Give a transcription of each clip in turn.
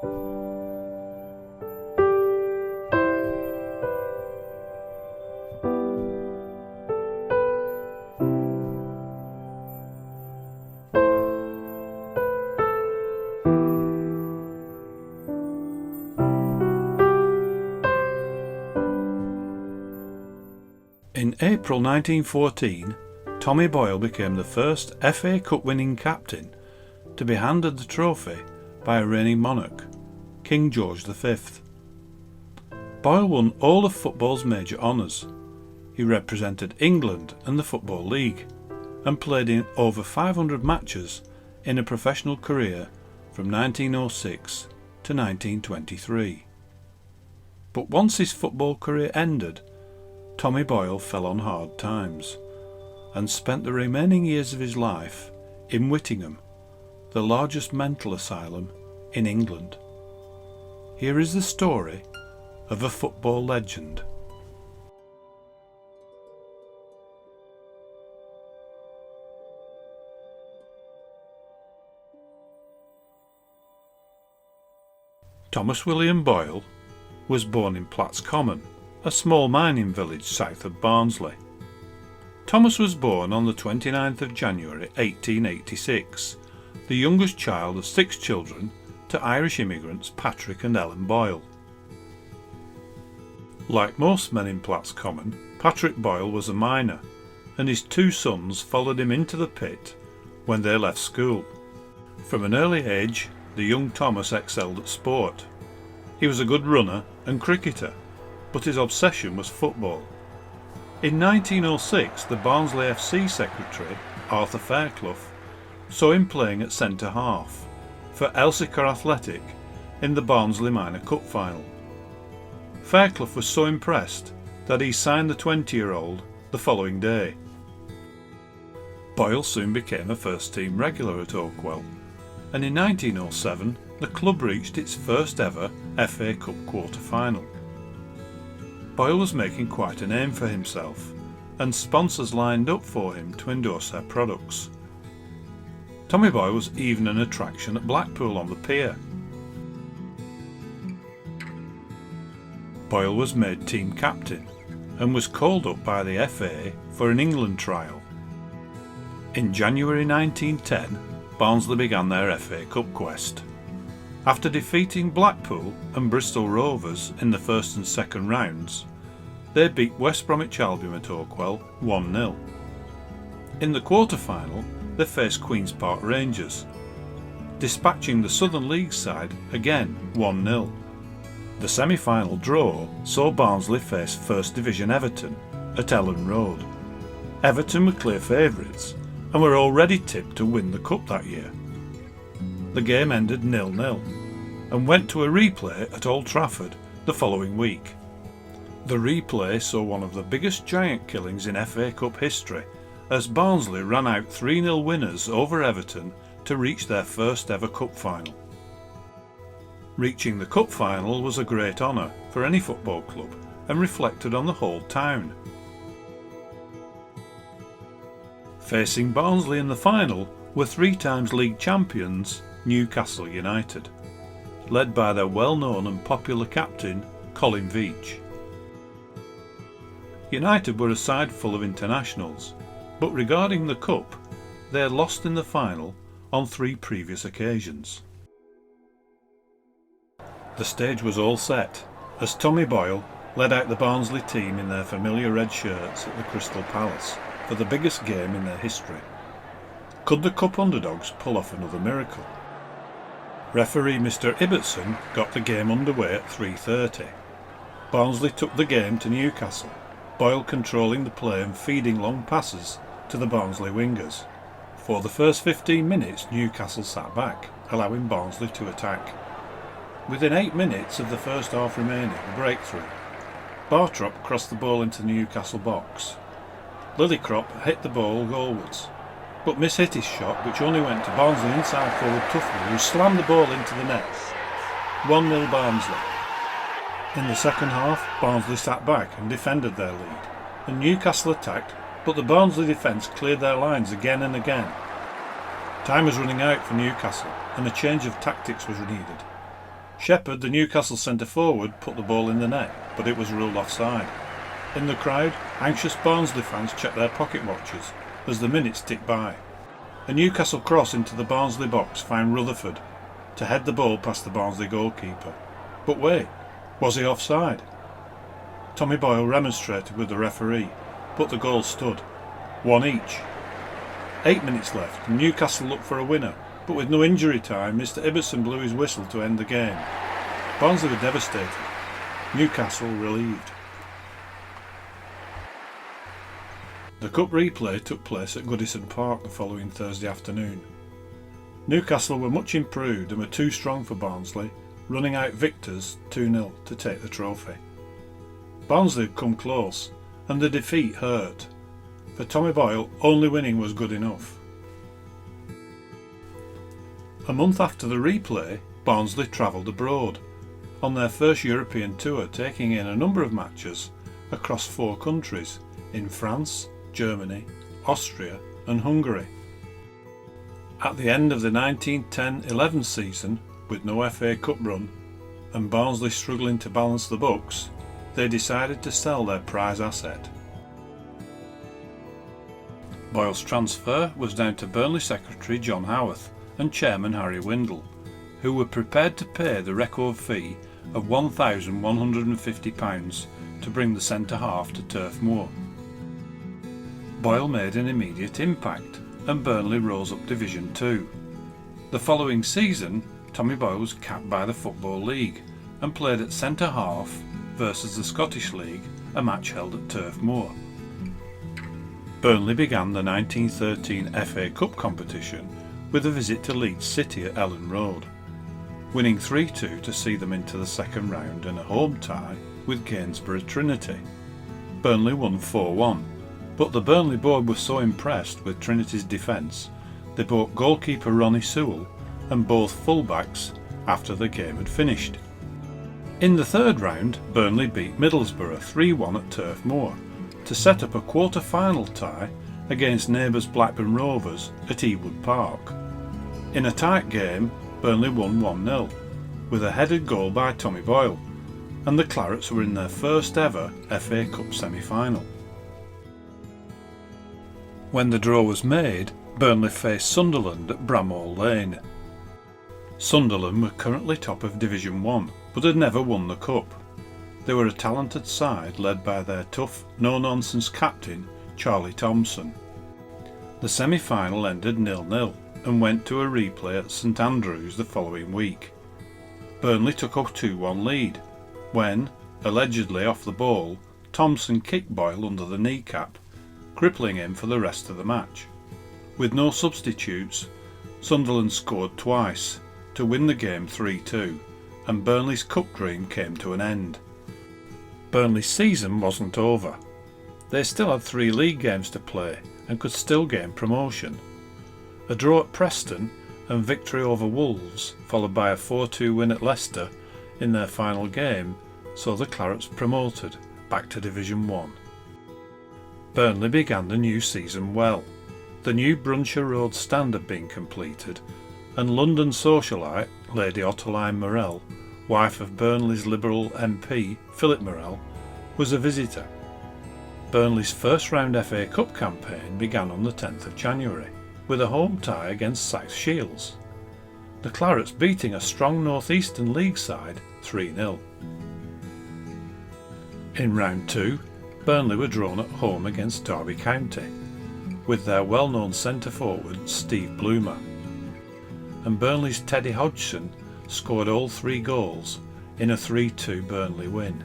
In April 1914, Tommy Boyle became the first FA Cup winning captain to be handed the trophy by a reigning monarch, King George V. Boyle won all of football's major honours. He represented England and the Football League and played in over 500 matches in a professional career from 1906 to 1923. But once his football career ended, Tommy Boyle fell on hard times and spent the remaining years of his life in Whittingham, the largest mental asylum in England. Here is the story of a football legend. Thomas William Boyle was born in Platt's Common, a small mining village south of Barnsley. Thomas was born on the 29th of January 1886, the youngest child of 6 children to Irish immigrants Patrick and Ellen Boyle. Like most men in Platt's Common, Patrick Boyle was a miner, and his 2 sons followed him into the pit when they left school. From an early age, the young Thomas excelled at sport. He was a good runner and cricketer, but his obsession was football. In 1906, the Barnsley FC secretary, Arthur Fairclough, saw him playing at centre half for Elsecar Athletic in the Barnsley Minor Cup final. Fairclough was so impressed that he signed the 20-year-old the following day. Boyle soon became a first-team regular at Oakwell, and in 1907 the club reached its first ever FA Cup quarter-final. Boyle was making quite a name for himself, and sponsors lined up for him to endorse their products. Tommy Boyle was even an attraction at Blackpool on the pier. Boyle was made team captain and was called up by the FA for an England trial. In January 1910, Barnsley began their FA Cup quest. After defeating Blackpool and Bristol Rovers in the first and second rounds, they beat West Bromwich Albion at Oakwell 1-0. In the quarter-final, they faced Queen's Park Rangers, dispatching the Southern League side again 1-0. The semi-final draw saw Barnsley face First Division Everton at Ellen Road. Everton were clear favourites and were already tipped to win the cup that year. The game ended 0-0 and went to a replay at Old Trafford the following week. The replay saw one of the biggest giant killings in FA Cup history as Barnsley ran out 3-0 winners over Everton to reach their first ever cup final. Reaching the cup final was a great honour for any football club and reflected on the whole town. Facing Barnsley in the final were 3 times league champions Newcastle United, led by their well-known and popular captain Colin Veitch. United were a side full of internationals, but regarding the cup, they had lost in the final on 3 previous occasions. The stage was all set as Tommy Boyle led out the Barnsley team in their familiar red shirts at the Crystal Palace for the biggest game in their history. Could the cup underdogs pull off another miracle? Referee Mr. Ibbotson got the game underway at 3:30. Barnsley took the game to Newcastle, Boyle controlling the play and feeding long passes to the Barnsley wingers. For the first 15 minutes Newcastle sat back, allowing Barnsley to attack. Within 8 minutes of the first half remaining, a breakthrough. Bartrop crossed the ball into the Newcastle box. Lillicrop hit the ball goalwards, but mishit his shot, which only went to Barnsley inside forward Tuffley, who slammed the ball into the net. 1-0 Barnsley. In the second half, Barnsley sat back and defended their lead, and Newcastle attacked, but the Barnsley defence cleared their lines again and again. Time was running out for Newcastle, and a change of tactics was needed. Shepherd, the Newcastle centre-forward, put the ball in the net, but it was ruled offside. In the crowd, anxious Barnsley fans checked their pocket watches as the minutes ticked by. A Newcastle cross into the Barnsley box found Rutherford to head the ball past the Barnsley goalkeeper. But wait, was he offside? Tommy Boyle remonstrated with the referee, but the goal stood. 1 each. 8 minutes left, and Newcastle looked for a winner, but with no injury time, Mr Ibbotson blew his whistle to end the game. Barnsley were devastated. Newcastle relieved. The cup replay took place at Goodison Park the following Thursday afternoon. Newcastle were much improved and were too strong for Barnsley, running out victors 2-0 to take the trophy. Barnsley had come close, and the defeat hurt. For Tommy Boyle, only winning was good enough. A month after the replay, Barnsley travelled abroad, on their first European tour, taking in a number of matches across 4 countries, in France, Germany, Austria and Hungary. At the end of the 1910-11 season, with no FA Cup run, and Barnsley struggling to balance the books, they decided to sell their prize asset. Boyle's transfer was down to Burnley secretary John Howarth and chairman Harry Windle, who were prepared to pay the record fee of £1,150 to bring the centre-half to Turf Moor. Boyle made an immediate impact, and Burnley rose up Division 2. The following season, Tommy Boyle was capped by the Football League and played at centre-half versus the Scottish League, a match held at Turf Moor. Burnley began the 1913 FA Cup competition with a visit to Leeds City at Ellen Road, winning 3-2 to see them into the second round and a home tie with Gainsborough Trinity. Burnley won 4-1, but the Burnley board was so impressed with Trinity's defence they bought goalkeeper Ronnie Sewell and both fullbacks after the game had finished. In the third round, Burnley beat Middlesbrough 3-1 at Turf Moor to set up a quarter-final tie against neighbours Blackburn Rovers at Ewood Park. In a tight game, Burnley won 1-0 with a headed goal by Tommy Boyle, and the Clarets were in their first ever FA Cup semi-final. When the draw was made, Burnley faced Sunderland at Bramall Lane. Sunderland were currently top of Division 1, but had never won the cup. They were a talented side led by their tough, no-nonsense captain, Charlie Thompson. The semi-final ended 0-0 and went to a replay at St Andrews the following week. Burnley took a 2-1 lead, when, allegedly off the ball, Thompson kicked Boyle under the kneecap, crippling him for the rest of the match. With no substitutes, Sunderland scored twice to win the game 3-2, and Burnley's cup dream came to an end. Burnley's season wasn't over. They still had 3 league games to play and could still gain promotion. A draw at Preston and victory over Wolves, followed by a 4-2 win at Leicester in their final game, saw the Clarets promoted back to Division 1. Burnley began the new season well. The new Brunshaw Road stand had been completed, and London socialite Lady Ottoline Morell, wife of Burnley's Liberal MP Philip Morell, was a visitor. Burnley's first round FA Cup campaign began on the 10th of January with a home tie against South Shields, the Clarets beating a strong North Eastern League side 3-0. In round 2, Burnley were drawn at home against Derby County, with their well-known centre-forward Steve Bloomer, and Burnley's Teddy Hodgson scored all 3 goals in a 3-2 Burnley win.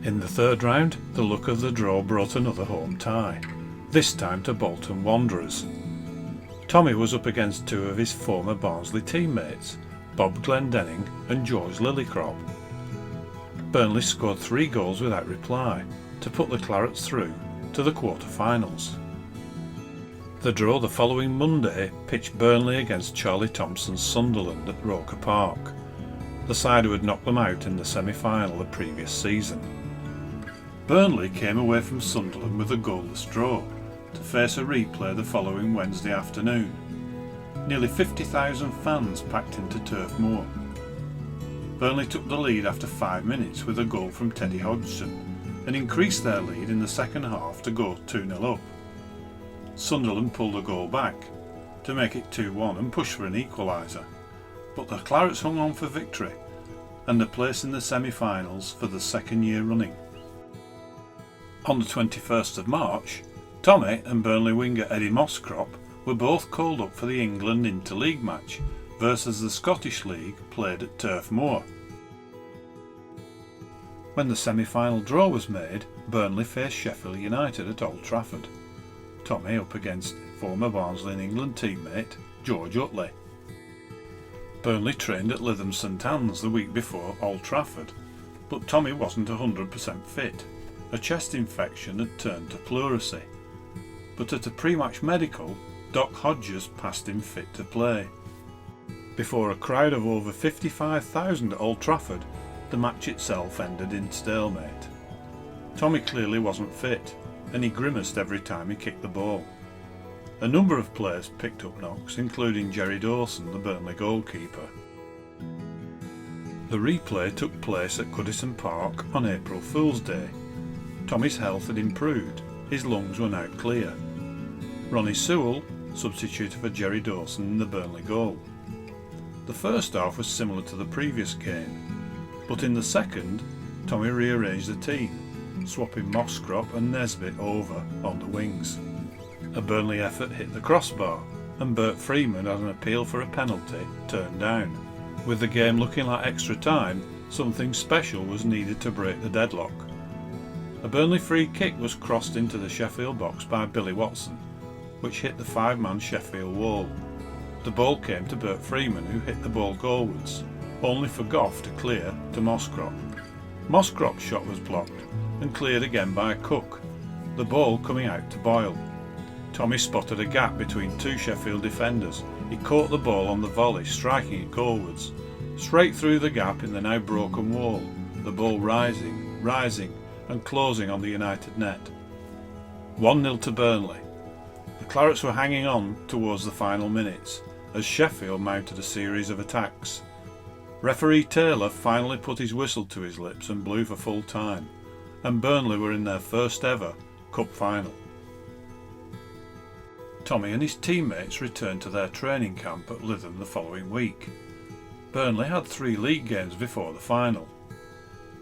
In the third round, the luck of the draw brought another home tie, this time to Bolton Wanderers. Tommy was up against 2 of his former Barnsley teammates, Bob Glendenning and George Lillycrop. Burnley scored 3 goals without reply to put the Clarets through to the quarter-finals. The draw the following Monday pitched Burnley against Charlie Thompson's Sunderland at Roker Park, the side who had knocked them out in the semi-final the previous season. Burnley came away from Sunderland with a goalless draw to face a replay the following Wednesday afternoon. Nearly 50,000 fans packed into Turf Moor. Burnley took the lead after 5 minutes with a goal from Teddy Hodgson and increased their lead in the second half to go 2-0 up. Sunderland pulled a goal back to make it 2-1 and push for an equaliser, but the Clarets hung on for victory and a place in the semi-finals for the second year running. On the 21st of March, Tommy and Burnley winger Eddie Mosscrop were both called up for the England Interleague match versus the Scottish League played at Turf Moor. When the semi-final draw was made, Burnley faced Sheffield United at Old Trafford. Tommy up against former Barnsley and England teammate George Utley. Burnley trained at Lytham St Anne's the week before Old Trafford, but Tommy wasn't 100% fit. A chest infection had turned to pleurisy, but at a pre-match medical, Doc Hodges passed him fit to play. Before a crowd of over 55,000 at Old Trafford, the match itself ended in stalemate. Tommy clearly wasn't fit, and he grimaced every time he kicked the ball. A number of players picked up knocks, including Jerry Dawson, the Burnley goalkeeper. The replay took place at Goodison Park on April Fool's Day. Tommy's health had improved, his lungs were now clear. Ronnie Sewell substituted for Jerry Dawson in the Burnley goal. The first half was similar to the previous game, but in the second, Tommy rearranged the team, swapping Mosscrop and Nesbitt over on the wings. A Burnley effort hit the crossbar, and Bert Freeman had an appeal for a penalty turned down. With the game looking like extra time, something special was needed to break the deadlock. A Burnley free kick was crossed into the Sheffield box by Billy Watson, which hit the 5-man Sheffield wall. The ball came to Bert Freeman, who hit the ball goalwards, only for Gough to clear to Mosscrop. Mosscrop's shot was blocked and cleared again by Cook, the ball coming out to Boyle. Tommy spotted a gap between two Sheffield defenders. He caught the ball on the volley, striking it goalwards, straight through the gap in the now broken wall, the ball rising and closing on the United net. 1-0 to Burnley. The Clarets were hanging on towards the final minutes as Sheffield mounted a series of attacks. Referee Taylor finally put his whistle to his lips and blew for full time, and Burnley were in their first ever cup final. Tommy and his teammates returned to their training camp at Lytham the following week. Burnley had 3 league games before the final.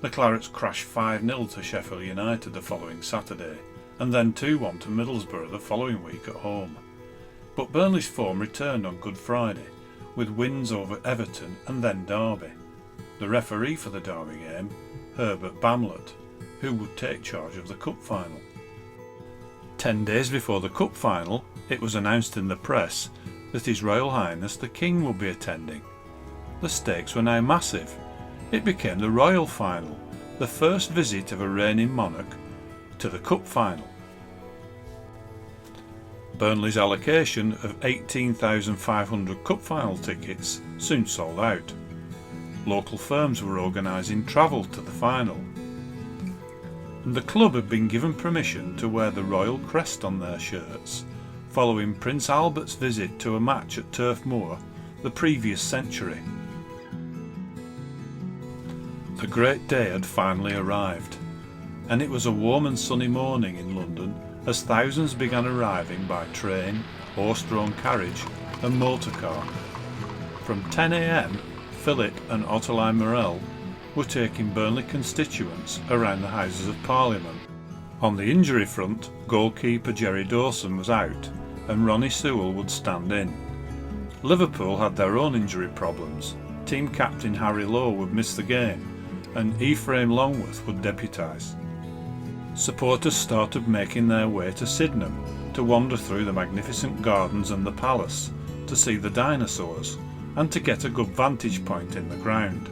The Clarets crashed 5-0 to Sheffield United the following Saturday, and then 2-1 to Middlesbrough the following week at home. But Burnley's form returned on Good Friday, with wins over Everton and then Derby. The referee for the Derby game, Herbert Bamlett, who would take charge of the cup final. 10 days before the cup final, it was announced in the press that His Royal Highness the King would be attending. The stakes were now massive. It became the Royal Final, the first visit of a reigning monarch to the cup final. Burnley's allocation of 18,500 cup final tickets soon sold out. Local firms were organising travel to the final, and the club had been given permission to wear the royal crest on their shirts following Prince Albert's visit to a match at Turf Moor the previous century. The great day had finally arrived, and it was a warm and sunny morning in London as thousands began arriving by train, horse-drawn carriage and motor car. From 10 a.m, Philip and Ottoline Morell were taking Burnley constituents around the Houses of Parliament. On the injury front, goalkeeper Jerry Dawson was out and Ronnie Sewell would stand in. Liverpool had their own injury problems. Team captain Harry Lowe would miss the game and Ephraim Longworth would deputise. Supporters started making their way to Sydenham to wander through the magnificent gardens and the palace, to see the dinosaurs and to get a good vantage point in the ground.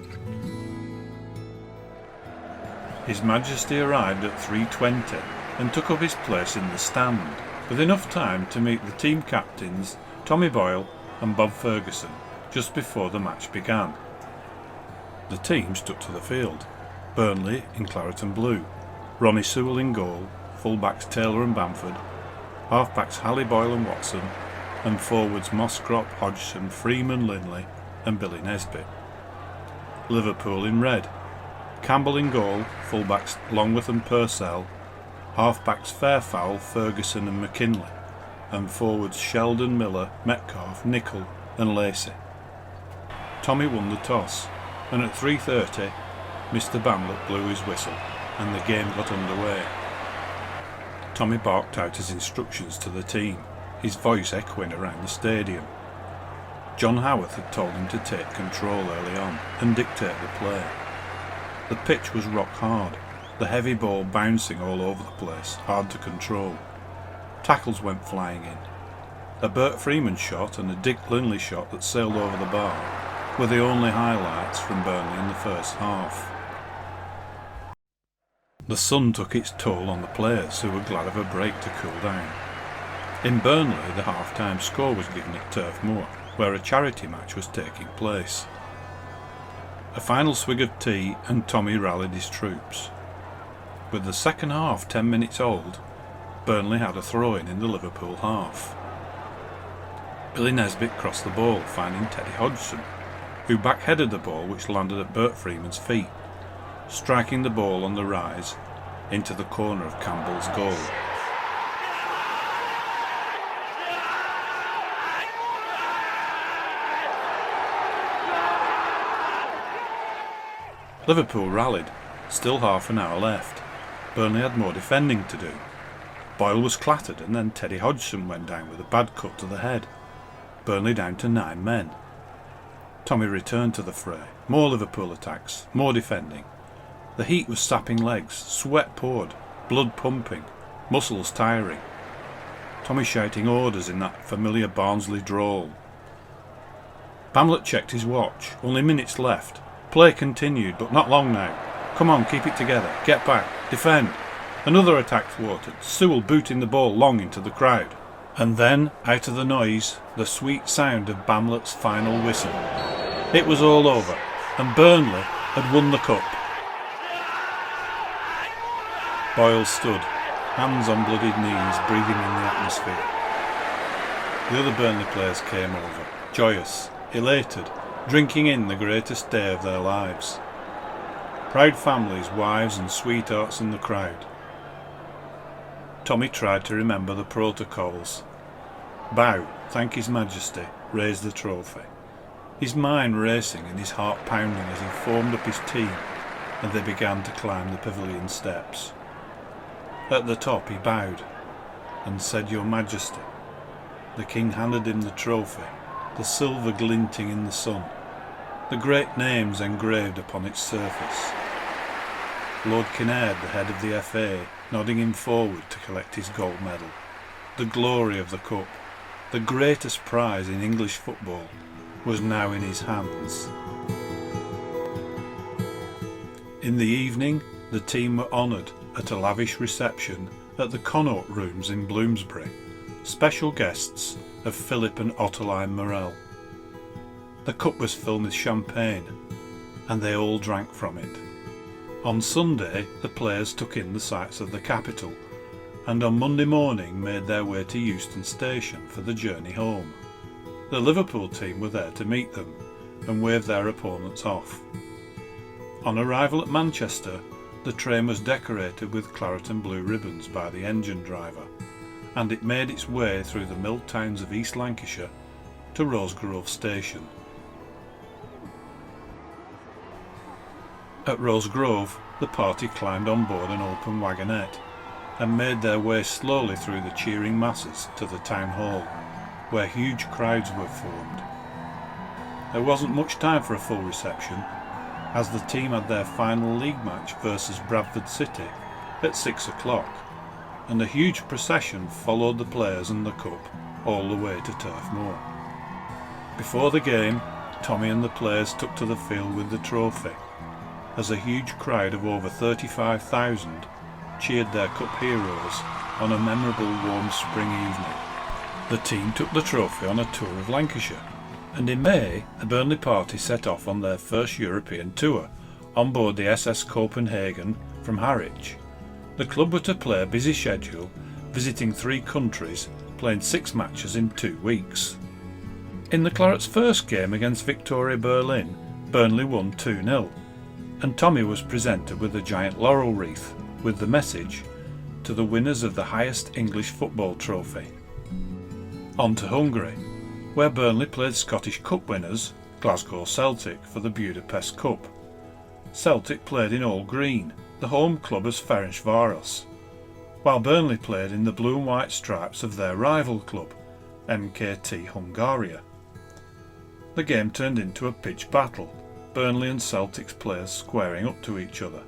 His Majesty arrived at 3:20 and took up his place in the stand, with enough time to meet the team captains Tommy Boyle and Bob Ferguson just before the match began. The teams took to the field. Burnley in claret and blue, Ronnie Sewell in goal, full-backs Taylor and Bamford, half-backs Halley, Boyle and Watson, and forwards Mosscrop, Hodgson, Freeman, Linley and Billy Nesbitt. Liverpool in red. Campbell in goal, fullbacks Longworth and Purcell, halfbacks Fairfowl, Ferguson and McKinley, and forwards Sheldon, Miller, Metcalfe, Nicol and Lacey. Tommy won the toss, and at 3:30 Mr Bamlett blew his whistle and the game got underway. Tommy barked out his instructions to the team, his voice echoing around the stadium. John Howarth had told him to take control early on and dictate the play. The pitch was rock hard, the heavy ball bouncing all over the place, hard to control. Tackles went flying in. A Bert Freeman shot and a Dick Linley shot that sailed over the bar were the only highlights from Burnley in the first half. The sun took its toll on the players, who were glad of a break to cool down. In Burnley, the half-time score was given at Turf Moor, where a charity match was taking place. A final swig of tea and Tommy rallied his troops. With the second half 10 minutes old, Burnley had a throw-in the Liverpool half. Billy Nesbitt crossed the ball, finding Teddy Hodgson, who backheaded the ball which landed at Bert Freeman's feet, striking the ball on the rise into the corner of Campbell's goal. Liverpool rallied, still half an hour left. Burnley had more defending to do. Boyle was clattered and then Teddy Hodgson went down with a bad cut to the head. Burnley down to 9 men. Tommy returned to the fray. More Liverpool attacks, more defending. The heat was sapping legs, sweat poured, blood pumping, muscles tiring. Tommy shouting orders in that familiar Barnsley drawl. Bamlett checked his watch. Only minutes left. Play continued, but not long now. Come on, keep it together. Get back. Defend. Another attack thwarted. Sewell booting the ball long into the crowd. And then, out of the noise, the sweet sound of Bamlett's final whistle. It was all over, and Burnley had won the cup. Boyle stood, hands on bloodied knees, breathing in the atmosphere. The other Burnley players came over, joyous, elated, drinking in the greatest day of their lives. Proud families, wives and sweethearts in the crowd. Tommy tried to remember the protocols. Bow, thank His Majesty, raise the trophy. His mind racing and his heart pounding as he formed up his team and they began to climb the pavilion steps. At the top he bowed and said, "Your Majesty." The King handed him the trophy, the silver glinting in the sun, the great names engraved upon its surface. Lord Kinnaird, the head of the FA, nodding him forward to collect his gold medal. The glory of the cup, the greatest prize in English football, was now in his hands. In the evening, the team were honoured at a lavish reception at the Connaught Rooms in Bloomsbury, special guests of Philip and Ottoline Morel. The cup was filled with champagne, and they all drank from it. On Sunday, the players took in the sights of the capital, and on Monday morning made their way to Euston Station for the journey home. The Liverpool team were there to meet them and wave their opponents off. On arrival at Manchester, the train was decorated with claret and blue ribbons by the engine driver, and it made its way through the mill towns of East Lancashire to Rosegrove Station. At Rosegrove, the party climbed on board an open wagonette and made their way slowly through the cheering masses to the town hall, where huge crowds were formed. There wasn't much time for a full reception, as the team had their final league match versus Bradford City at 6 o'clock, and a huge procession followed the players and the cup all the way to Turf Moor. Before the game, Tommy and the players took to the field with the trophy, as a huge crowd of over 35,000 cheered their cup heroes on a memorable warm spring evening. The team took the trophy on a tour of Lancashire, and in May the Burnley party set off on their first European tour on board the SS Copenhagen from Harwich. The club were to play a busy schedule, visiting 3 countries, playing 6 matches in 2 weeks. In the Claret's first game against Victoria Berlin, Burnley won 2-0, and Tommy was presented with a giant laurel wreath with the message, "To the winners of the highest English football trophy." On to Hungary, where Burnley played Scottish Cup winners Glasgow Celtic for the Budapest Cup. Celtic played in all green, the home club as Ferencváros, while Burnley played in the blue and white stripes of their rival club, MKT Hungaria. The game turned into a pitch battle, Burnley and Celtic's players squaring up to each other.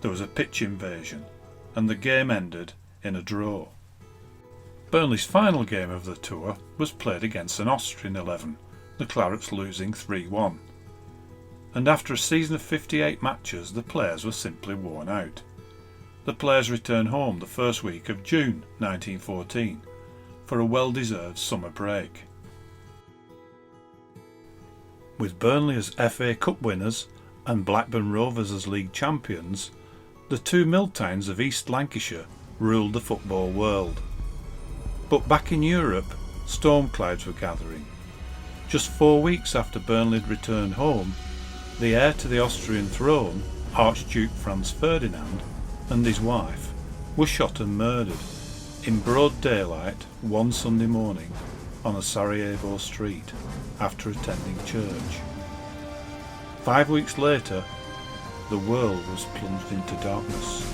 There was a pitch invasion, and the game ended in a draw. Burnley's final game of the tour was played against an Austrian 11, the Clarets losing 3-1. And after a season of 58 matches, the players were simply worn out. The players returned home the first week of June 1914 for a well-deserved summer break. With Burnley as FA Cup winners and Blackburn Rovers as league champions, the two mill towns of East Lancashire ruled the football world. But back in Europe, storm clouds were gathering. Just 4 weeks after Burnley had returned home, the heir to the Austrian throne, Archduke Franz Ferdinand, and his wife were shot and murdered in broad daylight one Sunday morning on a Sarajevo street after attending church. 5 weeks later, the world was plunged into darkness.